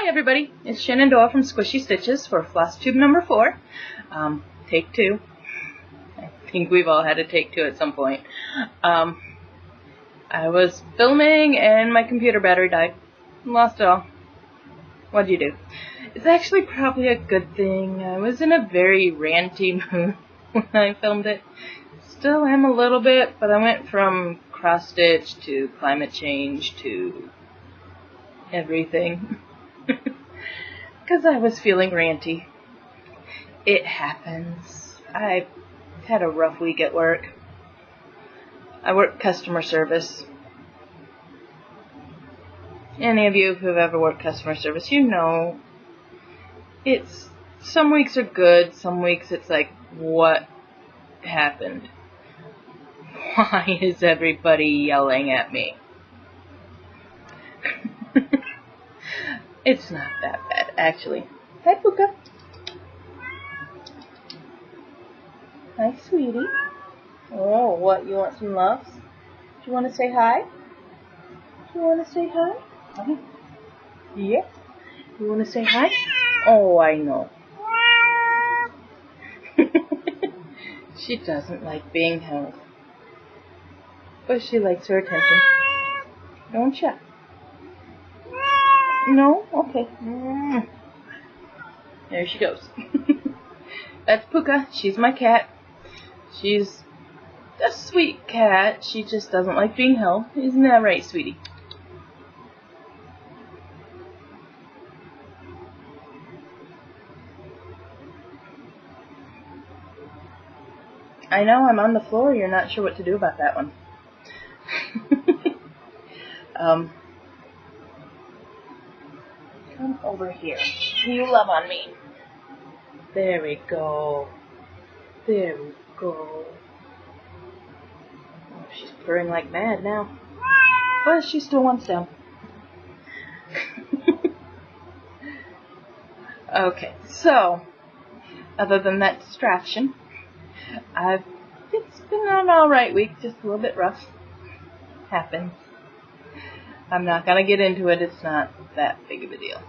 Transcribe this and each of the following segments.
Hi everybody, it's Shenandoah from Squishy Stitches for Flosstube number 4. Take 2. I think we've all had a take 2 at some point. I was filming and my computer battery died. Lost it all. What'd you do? It's actually probably a good thing. I was in a very ranty mood when I filmed it. Still am a little bit, but I went from cross stitch to climate change to everything. Because I was feeling ranty. It happens. I had a rough week at work. I work customer service. Any of you who've ever worked customer service, you know it's some weeks are good, some weeks it's like, what happened? Why is everybody yelling at me? It's not that bad, actually. Hi, Puka. Hi, sweetie. Oh, what? You want some loves? Do you want to say hi? Do you want to say hi? Yeah. You want to say hi? Oh, I know. She doesn't like being held. But she likes her attention. Don't you? No? Okay. There she goes. That's Puka. She's my cat. She's a sweet cat. She just doesn't like being held. Isn't that right, sweetie? I know I'm on the floor. You're not sure what to do about that one. Come over here. You love on me. There we go. There we go. Oh, she's purring like mad now. But she still wants down. Okay, so, other than that distraction, it's been an alright week, just a little bit rough. Happens. I'm not gonna get into it, it's not that big of a deal.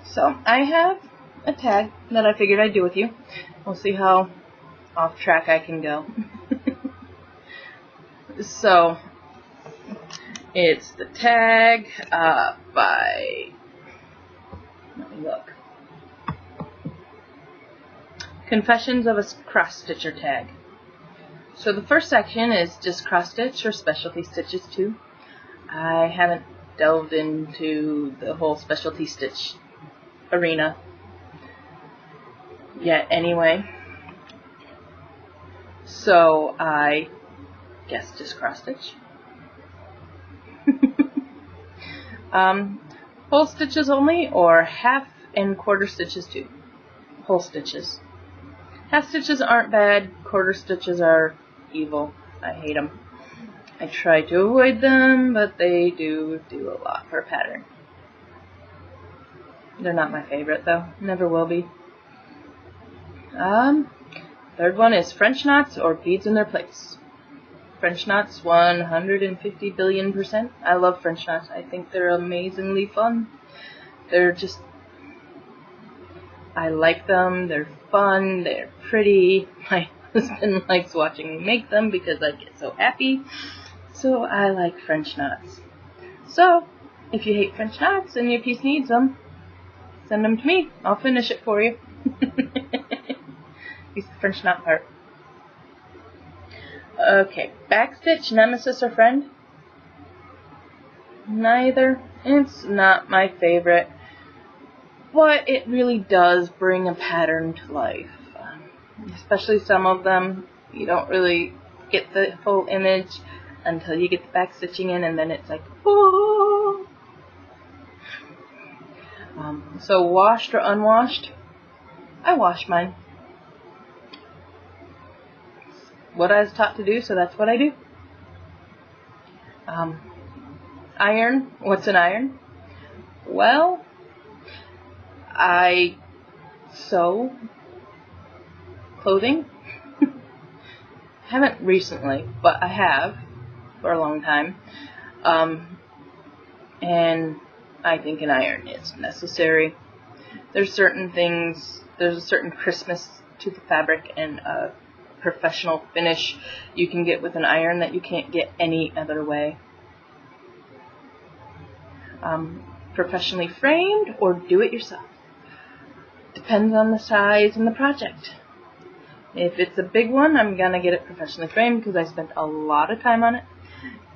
So, I have a tag that I figured I'd do with you. We'll see how off track I can go. So, it's the tag by, let me look, Confessions of a Cross Stitcher tag. So the first section is just cross stitch or specialty stitches too. I haven't delved into the whole specialty stitch arena yet anyway. So I guess just cross stitch. Whole stitches only or half and quarter stitches too. Whole stitches. Half stitches aren't bad, quarter stitches are evil. I hate them. I try to avoid them, but they do a lot for a pattern. They're not my favorite though. Never will be. Third one is French knots or beads in their place. French knots 150 billion%. I love French knots. I think they're amazingly fun. They're just, I like them. They're fun. They're pretty. My husband likes watching me make them because I get so happy. So I like French knots. So, if you hate French knots and your piece needs them, send them to me. I'll finish it for you. Use the French knot part. Okay, backstitch, nemesis or friend? Neither. It's not my favorite. But it really does bring a pattern to life. Especially some of them, you don't really get the full image until you get the backstitching in, and then it's like, oh. So washed or unwashed? I wash mine. What I was taught to do, so that's what I do. Iron. What's an iron? Well, I sew clothing. Haven't recently, but I have for a long time. and I think an iron is necessary. There's certain things, there's a certain crispness to the fabric and a professional finish you can get with an iron that you can't get any other way. Professionally framed or do it yourself. Depends on the size and the project. If it's a big one, I'm gonna get it professionally framed because I spent a lot of time on it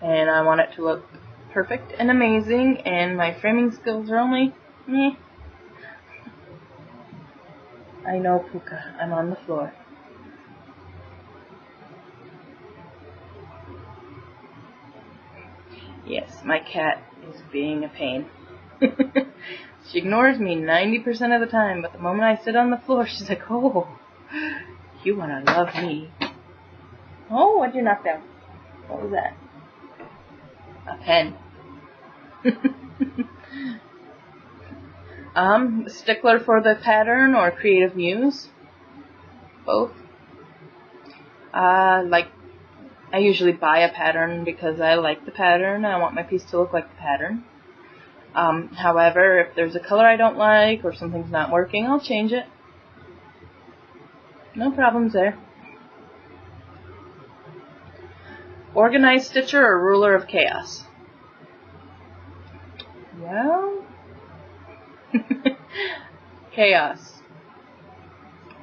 and I want it to look perfect and amazing, and my framing skills are only meh. I know, Puka, I'm on the floor. Yes, my cat is being a pain. She ignores me 90% of the time, but the moment I sit on the floor, she's like, oh, you want to love me. Oh, what'd you knock down? What was that? A pen. Stickler for the pattern or creative muse? Both. I usually buy a pattern because I like the pattern. I want my piece to look like the pattern. However, if there's a color I don't like or something's not working, I'll change it. No problems there. Organized stitcher or ruler of chaos? Well, chaos.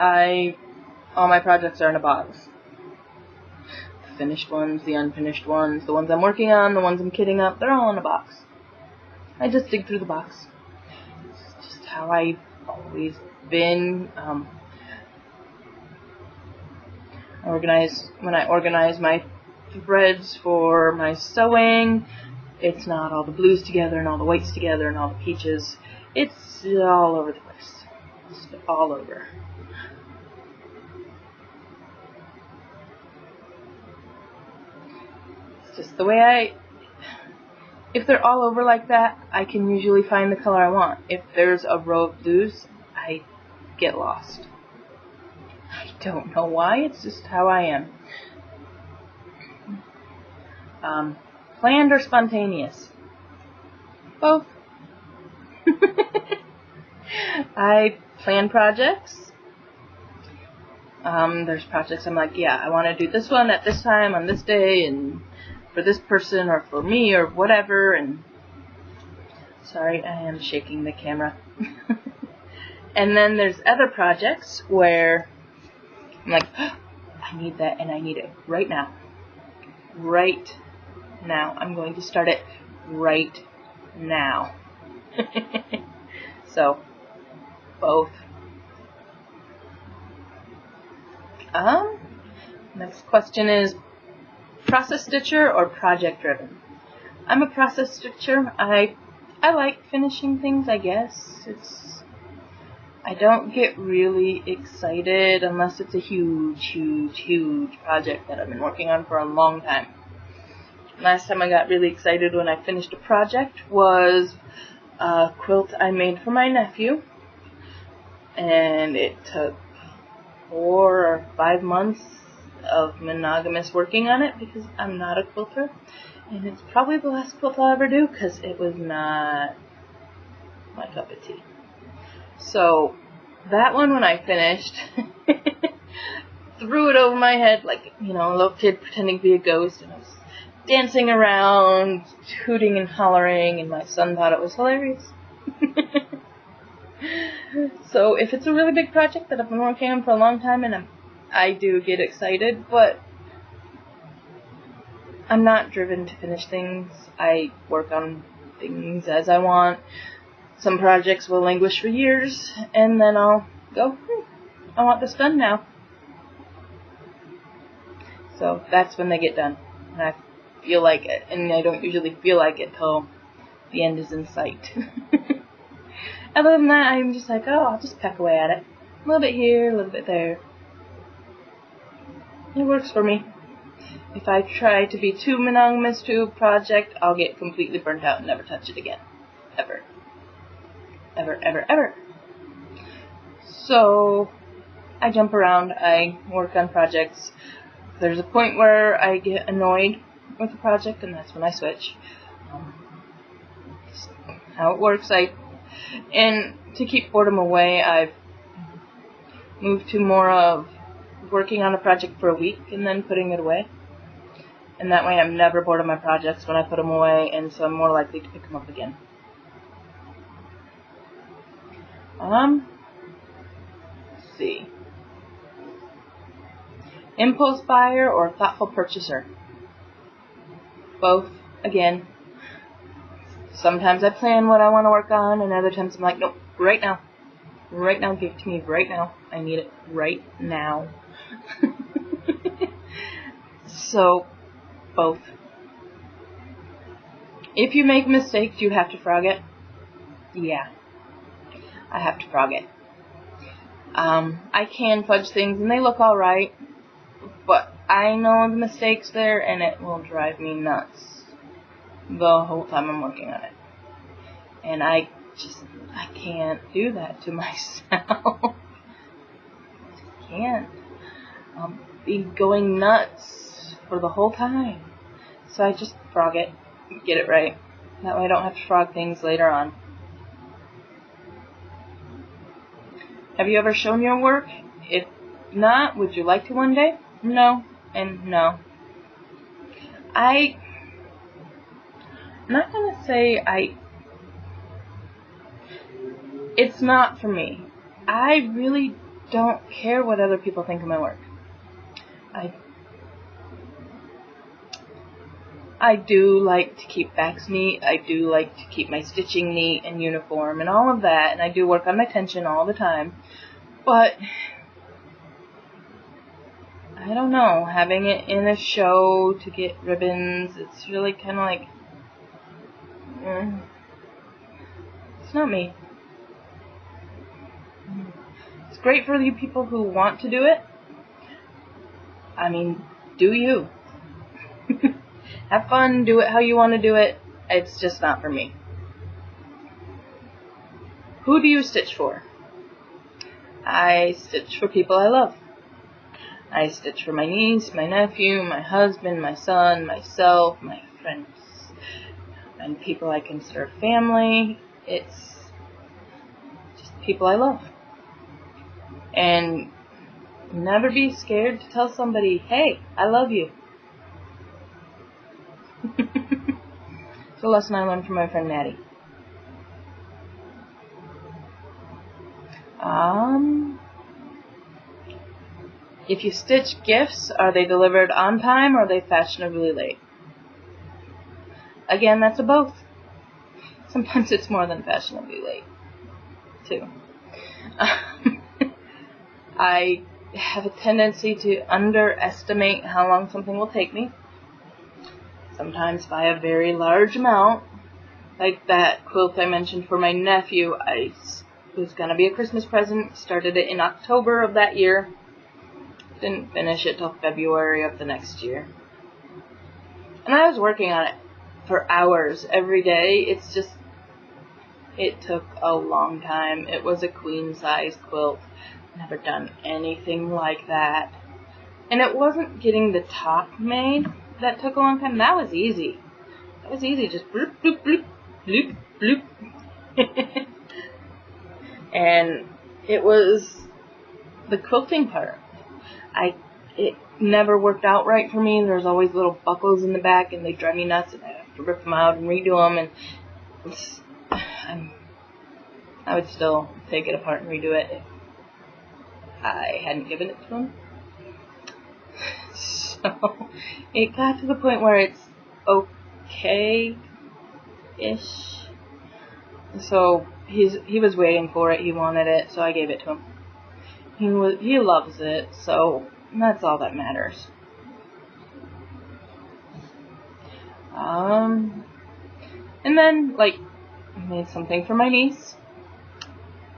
All my projects are in a box. The finished ones, the unfinished ones, the ones I'm working on, the ones I'm kitting up, they're all in a box. I just dig through the box. It's just how I've always been. When I organize my threads for my sewing, it's not all the blues together and all the whites together and all the peaches. It's all over the place. Just all over. It's just the way if they're all over like that, I can usually find the color I want. If there's a row of blues, I get lost. I don't know why, it's just how I am. Planned or spontaneous? Both. I plan projects. There's projects I'm like, yeah, I want to do this one at this time on this day and for this person or for me or whatever. And sorry, I am shaking the camera. And then there's other projects where I'm like, oh, I need that and I need it right now. Right now. I'm going to start it right now. So, both. Next question is process stitcher or project driven? I'm a process stitcher. I like finishing things, I guess. I don't get really excited unless it's a huge project that I've been working on for a long time. Last time I got really excited when I finished a project was a quilt I made for my nephew, and it took 4 or 5 months of monogamous working on it because I'm not a quilter, and it's probably the last quilt I'll ever do because it was not my cup of tea. So that one, when I finished, threw it over my head like, a little kid pretending to be a ghost, and I was dancing around, hooting and hollering, and my son thought it was hilarious. So if it's a really big project that I've been working on for a long time, and I do get excited, but I'm not driven to finish things. I work on things as I want. Some projects will languish for years, and then I'll go, I want this done now. So that's when they get done. And I feel like it, and I don't usually feel like it till the end is in sight. Other than that, I'm just like, I'll just peck away at it. A little bit here, a little bit there. It works for me. If I try to be too monogamous to a project, I'll get completely burnt out and never touch it again. Ever. Ever, ever, ever. So, I jump around, I work on projects. There's a point where I get annoyed with the project, and that's when I switch. Just how it works. And to keep boredom away, I've moved to more of working on a project for a week and then putting it away. And that way I'm never bored of my projects when I put them away, and so I'm more likely to pick them up again. Let's see. Impulse buyer or thoughtful purchaser? Both, again. Sometimes I plan what I want to work on, and other times I'm like, nope, right now. Right now, give it to me right now. I need it right now. So, both. If you make mistakes, you have to frog it. Yeah, I have to frog it. I can fudge things and they look alright, but I know the mistakes there and it will drive me nuts the whole time I'm working on it. And I can't do that to myself. I can't. I'll be going nuts for the whole time. So I just frog it, get it right. That way I don't have to frog things later on. Have you ever shown your work? If not, would you like to one day? No, and no. I'm not going to say it's not for me. I really don't care what other people think of my work. I do like to keep backs neat. I do like to keep my stitching neat and uniform and all of that. And I do work on my tension all the time. But, I don't know, having it in a show to get ribbons, it's really kind of like, it's not me. It's great for you people who want to do it. I mean, do you. Have fun, do it how you want to do it. It's just not for me. Who do you stitch for? I stitch for people I love. I stitch for my niece, my nephew, my husband, my son, myself, my friends, and people I consider family. It's just people I love. And never be scared to tell somebody, hey, I love you. It's a lesson I learned from my friend Maddie. If you stitch gifts, are they delivered on time or are they fashionably late? Again, that's a both. Sometimes it's more than fashionably late, too. I have a tendency to underestimate how long something will take me. Sometimes by a very large amount. Like that quilt I mentioned for my nephew. It was going to be a Christmas present. Started it in October of that year. Didn't finish it till February of the next year. And I was working on it for hours every day. It's just, it took a long time. It was a queen size quilt. Never done anything like that. And it wasn't getting the top made that took a long time. That was easy. That was easy. Just bloop, bloop, bloop, bloop, bloop. And it was the quilting part. It never worked out right for me. There's always little buckles in the back, and they drive me nuts, and I have to rip them out and redo them, and I would still take it apart and redo it if I hadn't given it to him. So it got to the point where it's okay-ish. So he was waiting for it. He wanted it, so I gave it to him. He loves it, so that's all that matters. And then, I made something for my niece.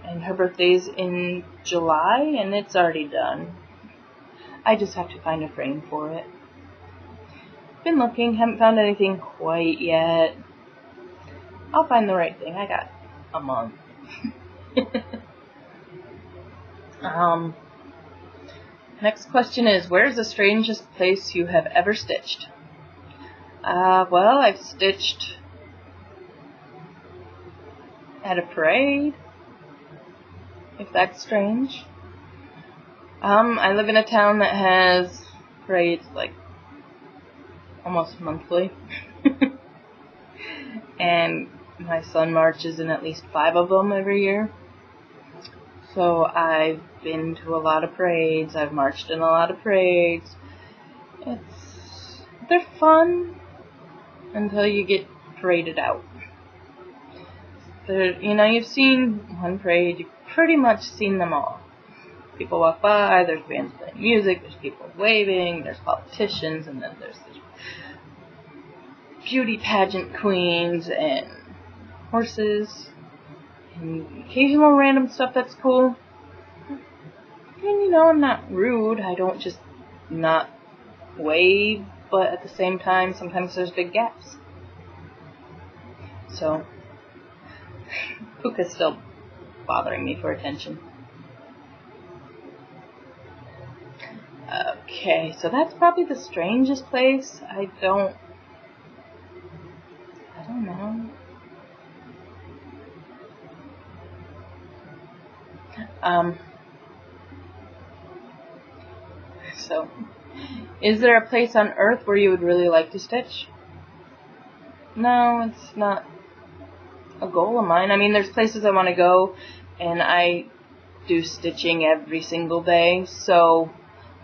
And her birthday's in July, and it's already done. I just have to find a frame for it. Been looking, haven't found anything quite yet. I'll find the right thing. I got a month. Next question is, where's the strangest place you have ever stitched? Well, I've stitched at a parade, if that's strange. I live in a town that has parades like almost monthly. And my son marches in at least 5 of them every year. So I've been to a lot of parades. I've marched in a lot of parades. They're fun until you get paraded out. You've seen one parade, you've pretty much seen them all. People walk by, there's bands playing music, there's people waving, there's politicians, and then there's the beauty pageant queens and horses and occasional random stuff that's cool. And I'm not rude, I don't just not wave, but at the same time, sometimes there's big gaps. So, Puka's still bothering me for attention. Okay, so that's probably the strangest place. I don't know. So, is there a place on Earth where you would really like to stitch? No, it's not a goal of mine. I mean, there's places I want to go, and I do stitching every single day, so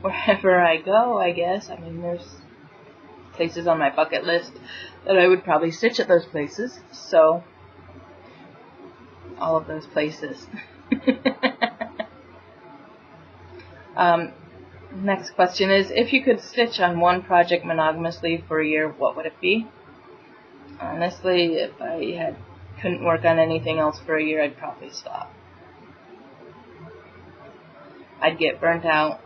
wherever I go, I guess. I mean, there's places on my bucket list that I would probably stitch at those places, so all of those places. Next question is, if you could stitch on one project monogamously for a year, what would it be? Honestly, if I couldn't work on anything else for a year, I'd probably stop. I'd get burnt out,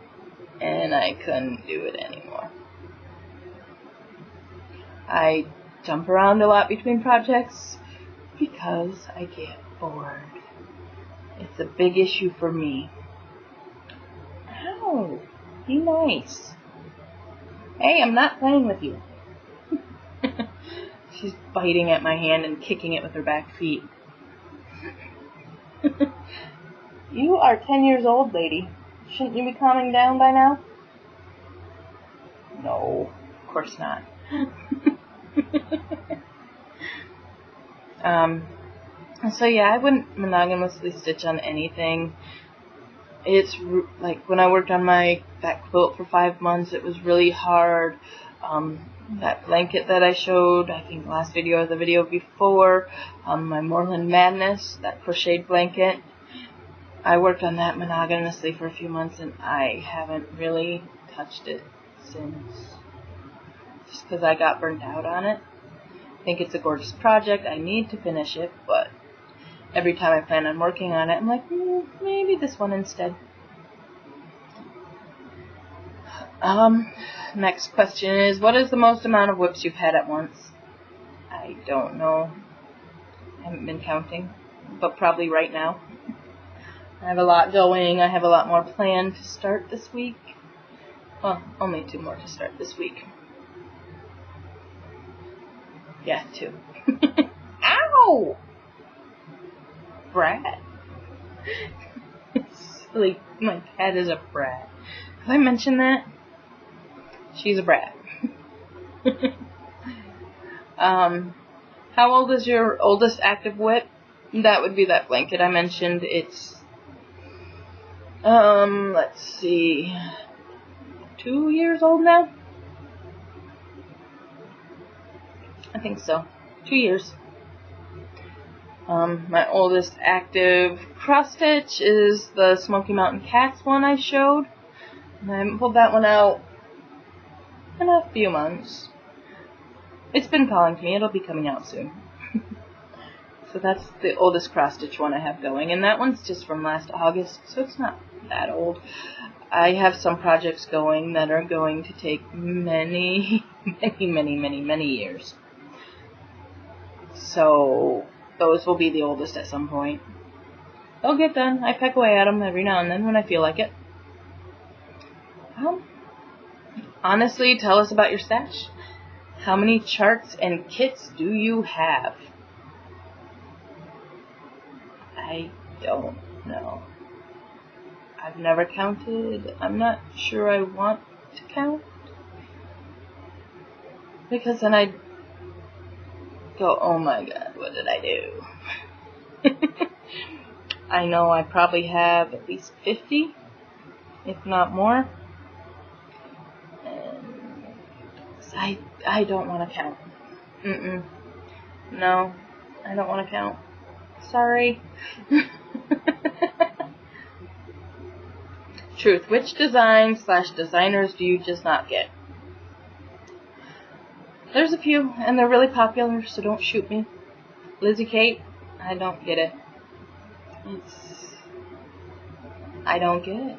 and I couldn't do it anymore. I jump around a lot between projects because I get bored. It's a big issue for me. Ow! Be nice. Hey, I'm not playing with you. She's biting at my hand and kicking it with her back feet. You are 10 years old, lady. Shouldn't you be calming down by now? No, of course not. So yeah, I wouldn't monogamously stitch on anything. It's like when I worked on that quilt for 5 months, it was really hard. That blanket that I showed, I think last video or the video before, my Moreland Madness, that crocheted blanket, I worked on that monogamously for a few months, and I haven't really touched it since, just because I got burnt out on it. I think it's a gorgeous project, I need to finish it, but every time I plan on working on it, I'm like, maybe this one instead. Next question is, what is the most amount of whips you've had at once? I don't know. I haven't been counting, but probably right now. I have a lot going. I have a lot more planned to start this week. Well, only 2 more to start this week. Yeah, 2. Ow! Brat. Silly, my cat is a brat. Have I mentioned that? She's a brat. How old is your oldest active whip? That would be that blanket I mentioned. It's, let's see, 2 years old now? I think so. 2 years. My oldest active cross stitch is the Smoky Mountain Cats one I showed. And I haven't pulled that one out in a few months. It's been calling to me. It'll be coming out soon. So that's the oldest cross stitch one I have going, and that one's just from last August, so it's not that old. I have some projects going that are going to take many, many years. So those will be the oldest at some point. They'll get done. I peck away at them every now and then when I feel like it. Honestly, tell us about your stash. How many charts and kits do you have? I don't know. I've never counted. I'm not sure I want to count. Because then I'd go, oh my god, what did I do? I know I probably have at least 50, if not more. And I don't want to count. No, I don't want to count. Sorry. Truth. Which designs/designers do you just not get? There's a few, and they're really popular, so don't shoot me. Lizzie Kate, I don't get it. I don't get it.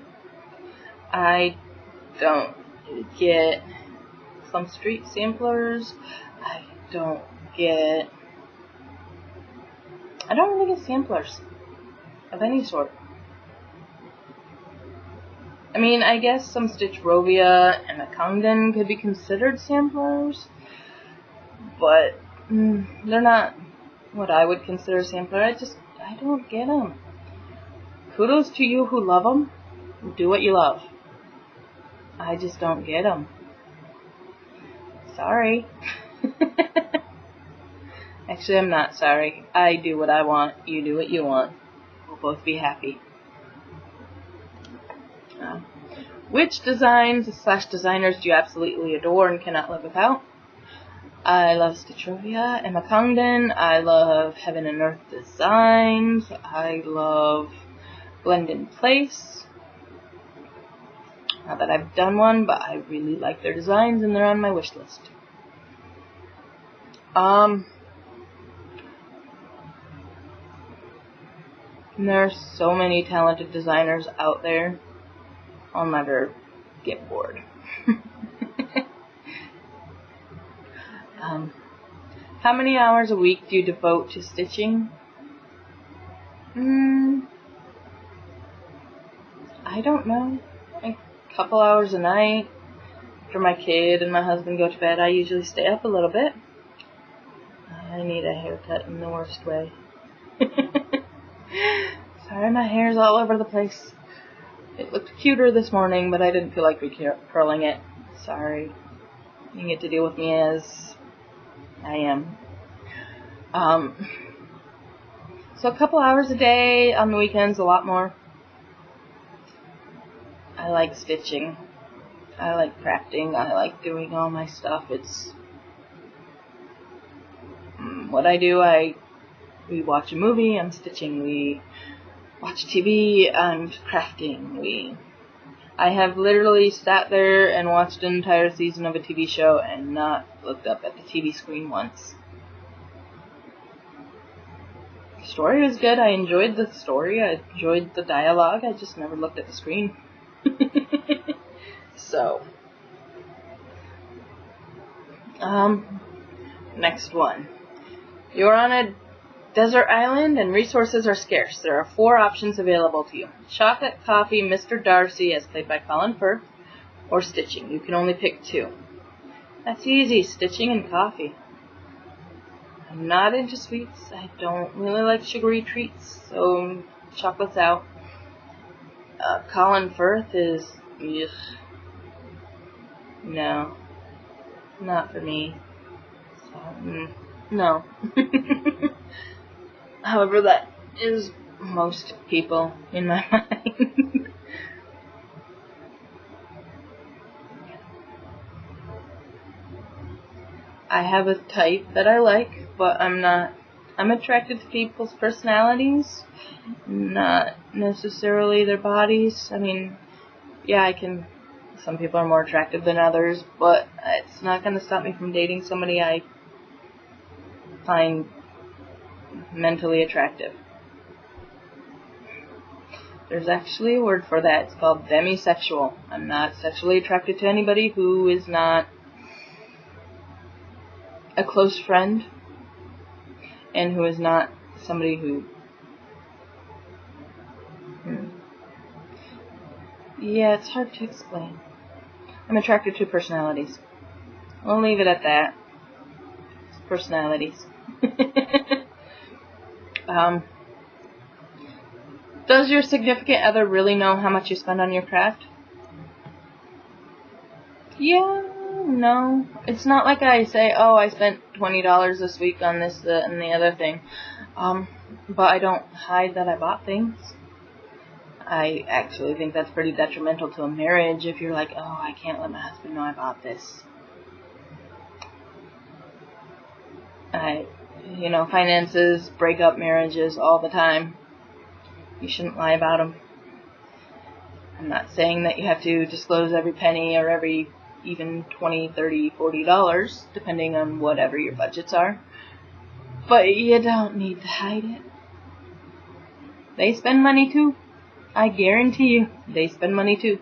I don't get Plum Street samplers. I don't really get samplers of any sort. I mean, I guess some Stitch Rovia and a Congdon could be considered samplers, but they're not what I would consider a sampler. I don't get them. Kudos to you who love them. Do what you love. I just don't get them. Sorry. Actually, I'm not sorry. I do what I want. You do what you want. We'll both be happy. Which designs/designers do you absolutely adore and cannot live without? I love Stitch Rovia, Emma Congdon. I love Heaven and Earth Designs. I love Blend in Place. Not that I've done one, but I really like their designs and they're on my wish list. There's so many talented designers out there. I'll never get bored. How many hours a week do you devote to stitching? I don't know. A couple hours a night. After my kid and my husband go to bed, I usually stay up a little bit. I need a haircut in the worst way. Sorry, my hair's all over the place. It looked cuter this morning, but I didn't feel like curling it. Sorry. You get to deal with me as I am. So a couple hours a day, on the weekends a lot more. I like stitching. I like crafting. I like doing all my stuff. It's what I do. We watch a movie, I'm stitching. We watch TV, I'm crafting. I have literally sat there and watched an entire season of a TV show and not looked up at the TV screen once. The story was good. I enjoyed the story. I enjoyed the dialogue. I just never looked at the screen. So, next one. You're on a desert island and resources are scarce. There are 4 options available to you. Chocolate, coffee, Mr. Darcy, as played by Colin Firth, or stitching. You can only pick 2. That's easy, stitching and coffee. I'm not into sweets. I don't really like sugary treats, so chocolate's out. Colin Firth is, ugh. No, not for me. So, no. However, that is most people in my mind. I have a type that I like, but I'm attracted to people's personalities, not necessarily their bodies. I mean, yeah, some people are more attractive than others, but it's not going to stop me from dating somebody I find mentally attractive. There's actually a word for that. It's called demisexual. I'm not sexually attracted to anybody who is not a close friend and who is not somebody who... Yeah, it's hard to explain. I'm attracted to personalities. I'll leave it at that. It's personalities. Does your significant other really know how much you spend on your craft? Yeah, no. It's not like I say, oh, I spent $20 this week on this, that, and the other thing. But I don't hide that I bought things. I actually think that's pretty detrimental to a marriage if you're like, oh, I can't let my husband know I bought this. Finances break up marriages all the time. You shouldn't lie about them. I'm not saying that you have to disclose every penny or every even $20, $30, $40, depending on whatever your budgets are. But you don't need to hide it. They spend money too. I guarantee you, they spend money too.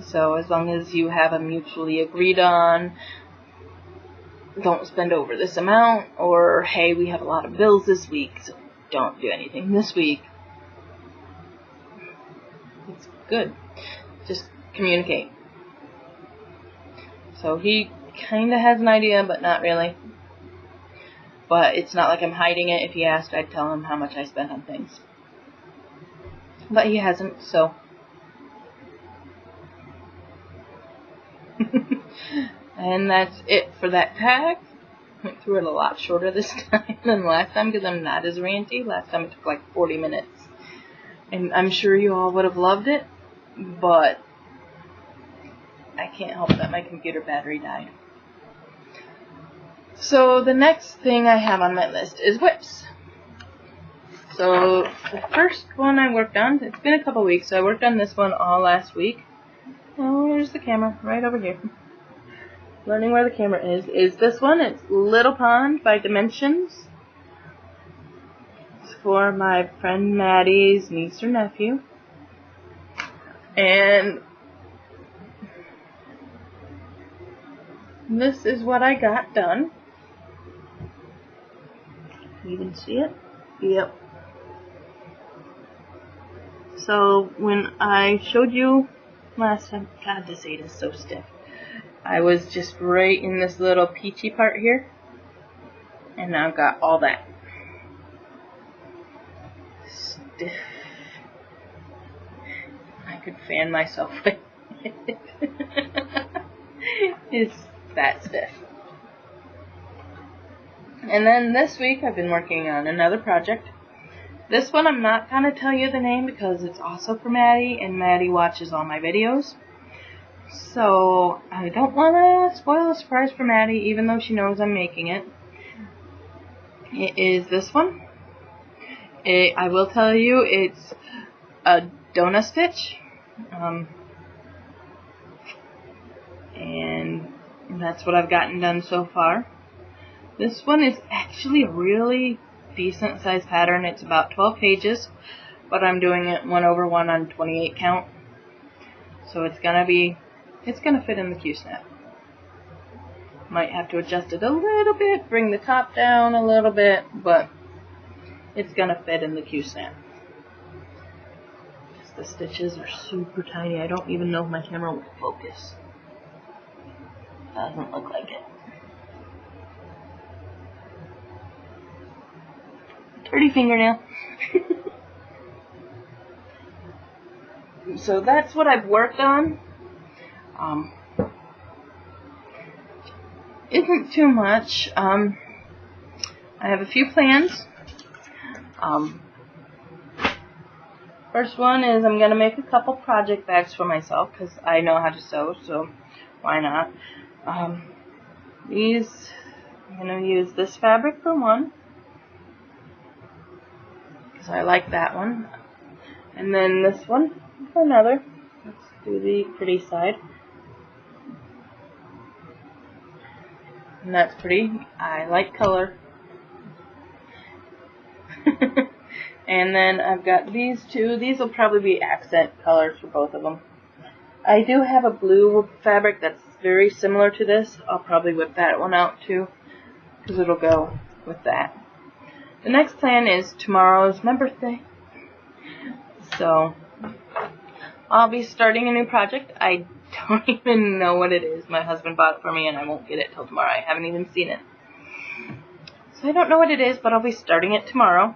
So as long as you have a mutually agreed on, don't spend over this amount, or hey, we have a lot of bills this week, so don't do anything this week. It's good. Just communicate. So he kind of has an idea, but not really. But it's not like I'm hiding it. If he asked, I'd tell him how much I spent on things. But he hasn't, so. And that's it for that tag. I went through it a lot shorter this time than last time because I'm not as ranty. Last time it took like 40 minutes. And I'm sure you all would have loved it, but I can't help that my computer battery died. So the next thing I have on my list is whips. So the first one I worked on, it's been a couple weeks, so I worked on this one all last week. Oh, here's the camera, right over here. Learning where the camera is this one. It's Little Pond by Dimensions. It's for my friend Maddie's niece or nephew. And this is what I got done. You can see it? Yep. So when I showed you last time, God, this 8 is so stiff. I was just right in this little peachy part here. And now I've got all that. Stiff. I could fan myself with it. It's that stiff. And then this week I've been working on another project. This one I'm not going to tell you the name because it's also for Maddie, and Maddie watches all my videos. So I don't want to spoil a surprise for Maddie, even though she knows I'm making it. It is this one. I will tell you it's a donut stitch. And that's what I've gotten done so far. This one is actually a really decent sized pattern. It's about 12 pages, but I'm doing it 1/1 on 28 count. So it's gonna fit in the Q-snap. Might have to adjust it a little bit, bring the top down a little bit, but it's gonna fit in the Q-snap. The stitches are super tiny. I don't even know if my camera will focus. Doesn't look like it. Dirty fingernail. So that's what I've worked on. Isn't too much. I have a few plans. First one is I'm going to make a couple project bags for myself because I know how to sew, so why not? I'm going to use this fabric for one because I like that one. And then this one for another. Let's do the pretty side. And that's pretty. I like color. And then I've got these two. These will probably be accent colors for both of them. I do have a blue fabric that's very similar to this. I'll probably whip that one out too, because it'll go with that. The next plan is tomorrow's my birthday. So I'll be starting a new project. I don't even know what it is. My husband bought it for me and I won't get it till tomorrow. I haven't even seen it. So I don't know what it is, but I'll be starting it tomorrow.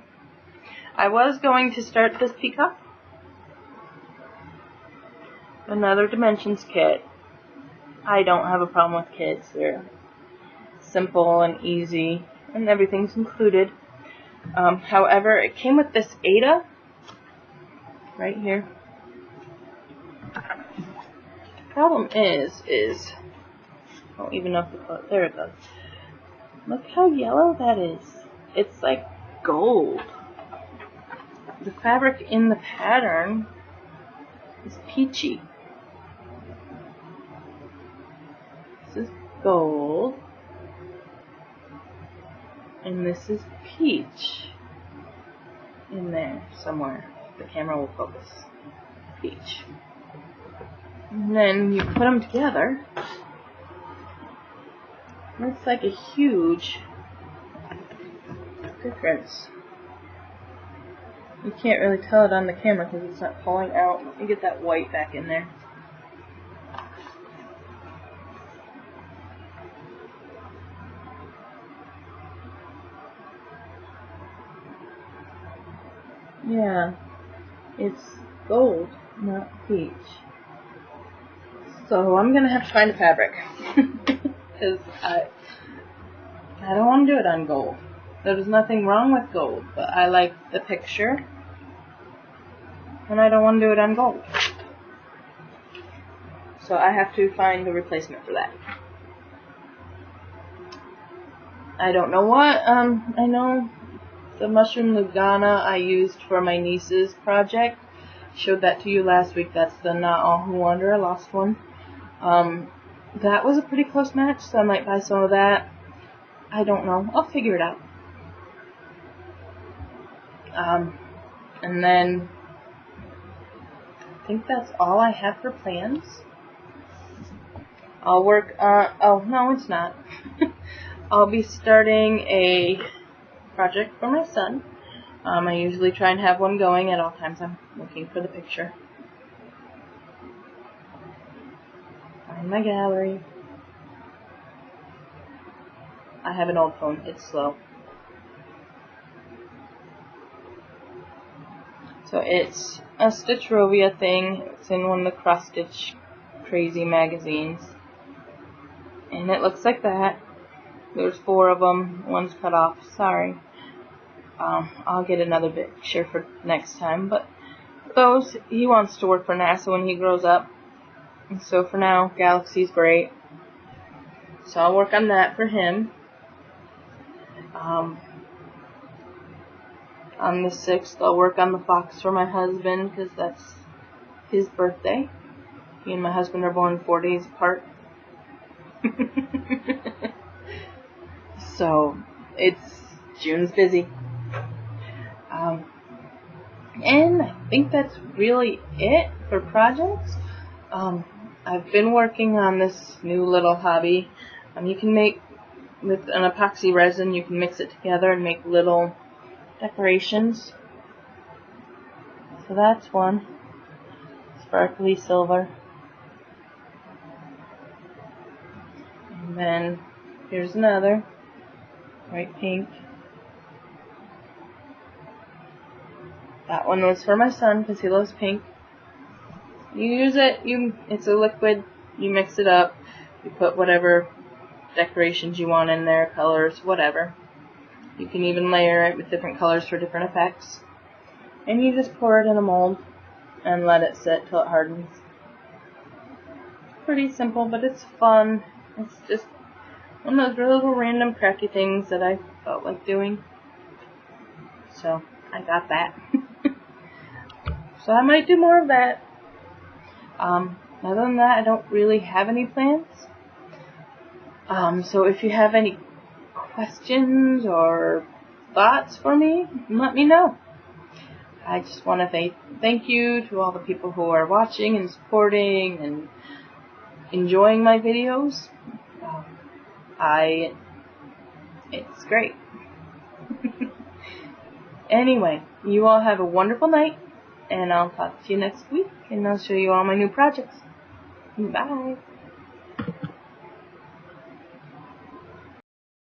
I was going to start this peacock. Another dimensions kit. I don't have a problem with kits. They're simple and easy, and everything's included. However, it came with this Ada right here. Problem is I don't even know if the color, there it goes. Look how yellow that is. It's like gold. The fabric in the pattern is peachy. This is gold. And this is peach. In there somewhere. The camera will focus. Peach. And then you put them together. And it's like a huge difference. You can't really tell it on the camera because it's not pulling out. Let me get that white back in there. Yeah, it's gold, not peach. So I'm gonna have to find a fabric because I don't want to do it on gold. There's nothing wrong with gold, but I like the picture, and I don't want to do it on gold. So I have to find a replacement for that. I don't know what. I know the mushroom Lugana I used for my niece's project. Showed that to you last week. That's the Not All Who Wander, lost one. That was a pretty close match, so I might buy some of that. I don't know. I'll figure it out. And then I think that's all I have for plans. I'll work oh no, it's not. I'll be starting a project for my son. I usually try and have one going at all times. I'm looking for the picture. Find my gallery. I have an old phone. It's slow. So it's a Stitchrovia thing. It's in one of the cross stitch crazy magazines. And it looks like that. There's 4 of them. One's cut off. Sorry. I'll get another picture for next time. But those, he wants to work for NASA when he grows up. And so for now, Galaxy's great. So I'll work on that for him. On the 6th, I'll work on the fox for my husband, because that's his birthday. He and my husband are born 4 days apart. So, June's busy. And I think that's really it for projects. I've been working on this new little hobby. You can make, with an epoxy resin, you can mix it together and make little decorations. So that's one. Sparkly silver. And then here's another. Bright pink. That one was for my son because he loves pink. You use it, it's a liquid, you mix it up, you put whatever decorations you want in there, colors, whatever. You can even layer it with different colors for different effects. And you just pour it in a mold and let it sit till it hardens. Pretty simple, but it's fun. It's just one of those little random crafty things that I felt like doing. So, I got that. So I might do more of that. Other than that, I don't really have any plans. So if you have any questions or thoughts for me, let me know. I just want to say thank you to all the people who are watching and supporting and enjoying my videos. It's great. Anyway, you all have a wonderful night, and I'll talk to you next week, and I'll show you all my new projects. Bye.